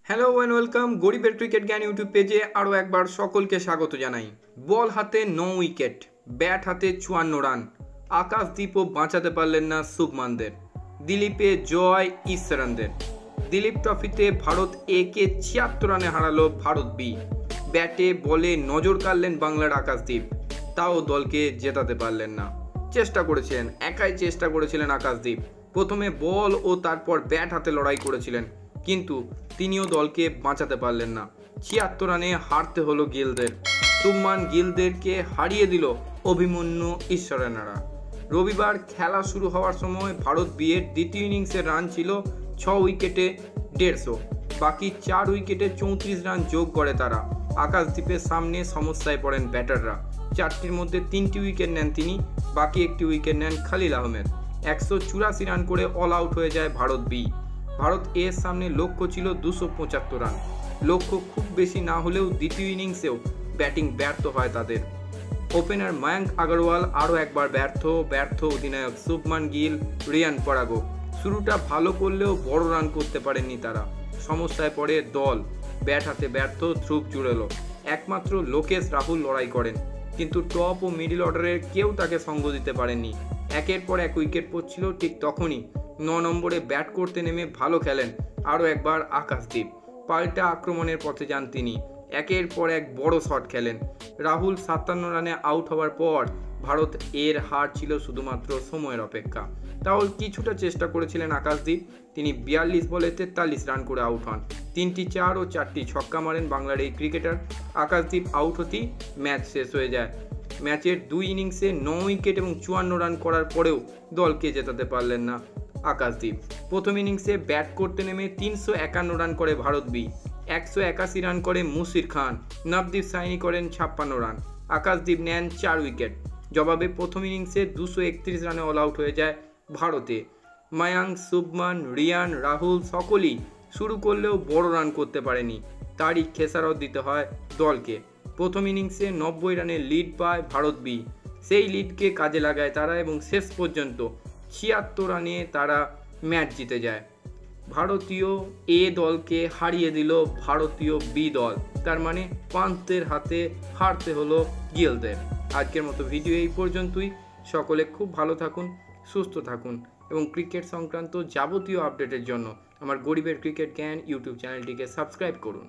Hello and welcome গরিবের cricket জ্ঞান YouTube পেজে আরও একবার সকলকে স্বাগত জানাই। বল হাতে 9 উইকেট, ব্যাট হাতে 54 রান। আকাশদীপও বাঁচাতে পারলেন না শুভমানদের। দিলীপে জয় ঈশ্বরনদের। দিলীপ ট্রফিতে ভারত এ কে 76 রানে হারালো ভারত বি। ব্যাটে বলে নজর কাড়লেন বাংলার আকাশদীপ, তাও দলকে জেতাতে পারলেন না। একাই চেষ্টা করেছিলেন আকাশদীপ। প্রথমে বল ও তারপর ব্যাট হাতে লড়াই করেছিলেন, কিন্তু তিনিও দলকে বাঁচাতে পারলেন না। 76 রানে হারতে হলো গিলদের। শুভমান গিলদেরকে হারিয়ে দিল অভিমন্যু ঈশ্বরনারা। রবিবার খেলা শুরু হওয়ার সময় ভারত বিয়ের দ্বিতীয় ইনিংসের রান ছিল 6 উইকেটে 150। বাকি 4 উইকেটে 34 রান যোগ করে তারা। আকাশদীপের সামনে সমস্যায় পড়েন ব্যাটাররা। 4টির মধ্যে 3টি উইকেট নেন তিনি, বাকি একটি উইকেট নেন খালিল আহমেদ। 184 রান করে অল আউট হয়ে যায় ভারত বি। ভারত এর সামনে লক্ষ্য ছিল 275 রান। লক্ষ্য খুব বেশি না হলেও দ্বিতীয় ইনিংসেও ব্যাটিং ব্যর্থ হয় তাদের। ওপেনার মায়াঙ্ক আগরওয়াল আরও একবার ব্যর্থ অধিনায়ক শুভমান গিল, রিয়ান পরাগও শুরুটা ভালো করলেও বড় রান করতে পারেননি তারা। সমস্যায় পড়ে দল। ব্যাট হাতে ব্যর্থ ধ্রুব জুড়েল। একমাত্র লোকেশ রাহুল লড়াই করেন, কিন্তু টপ ও মিডল অর্ডারের কেউ তাকে সঙ্গ দিতে পারেননি। একের পর এক উইকেট পড়ছিল, ঠিক তখনই 9 নম্বরে ব্যাট করতে নেমে ভালো খেলেন আরও একবার আকাশদীপ। পাল্টা আক্রমণের পথে যান তিনি। একের পর এক বড় শট খেলেন। রাহুল 57 রানে আউট হওয়ার পর ভারত এর হার ছিল শুধুমাত্র সময়ের অপেক্ষা। তাও কিছুটা চেষ্টা করেছিলেন আকাশদীপ। তিনি 42 বলে 43 রান করে আউট হন। 3টি 4 ও 4টি ছক্কা মারেন বাংলার এই ক্রিকেটার। আকাশদীপ আউট হতেই ম্যাচ শেষ হয়ে যায়। ম্যাচের 2 ইনিংসে 9 উইকেট এবং 54 রান করার পরেও দলকে জেতাতে পারলেন না আকাশদীপ। প্রথম ইনিংসে ব্যাট করতে নেমে 351 রান করে ভারত বি। 181 রান করে মুশির খান। নবদীপ সাইনি করেন 56 রান। আকাশদীপ নেন 4 উইকেট। জবাবে প্রথম ইনিংসে 231 রানে অল আউট হয়ে যায় ভারতে। মায়াঙ্ক, শুভমান, রিয়ান, রাহুল সকলেই শুরু করলেও বড় রান করতে পারেনি। তারই খেসারত দিতে হয় দলকে। প্রথম ইনিংসে 90 রানের লিড পায় ভারত বি। সেই লিডকে কাজে লাগায় তারা এবং শেষ পর্যন্ত 76 রানে তারা ম্যাচ জিতে যায়। ভারতীয় এ দলকে হারিয়ে দিল ভারতীয় বি দল। তার মানে পান্তের হাতে হারতে হলো গিলদের। আজকের মতো ভিডিও এই পর্যন্তই। সকলে খুব ভালো থাকুন, সুস্থ থাকুন এবং ক্রিকেট সংক্রান্ত যাবতীয় আপডেটের জন্য আমার গরিবের ক্রিকেট জ্ঞান ইউটিউব চ্যানেলটিকে সাবস্ক্রাইব করুন।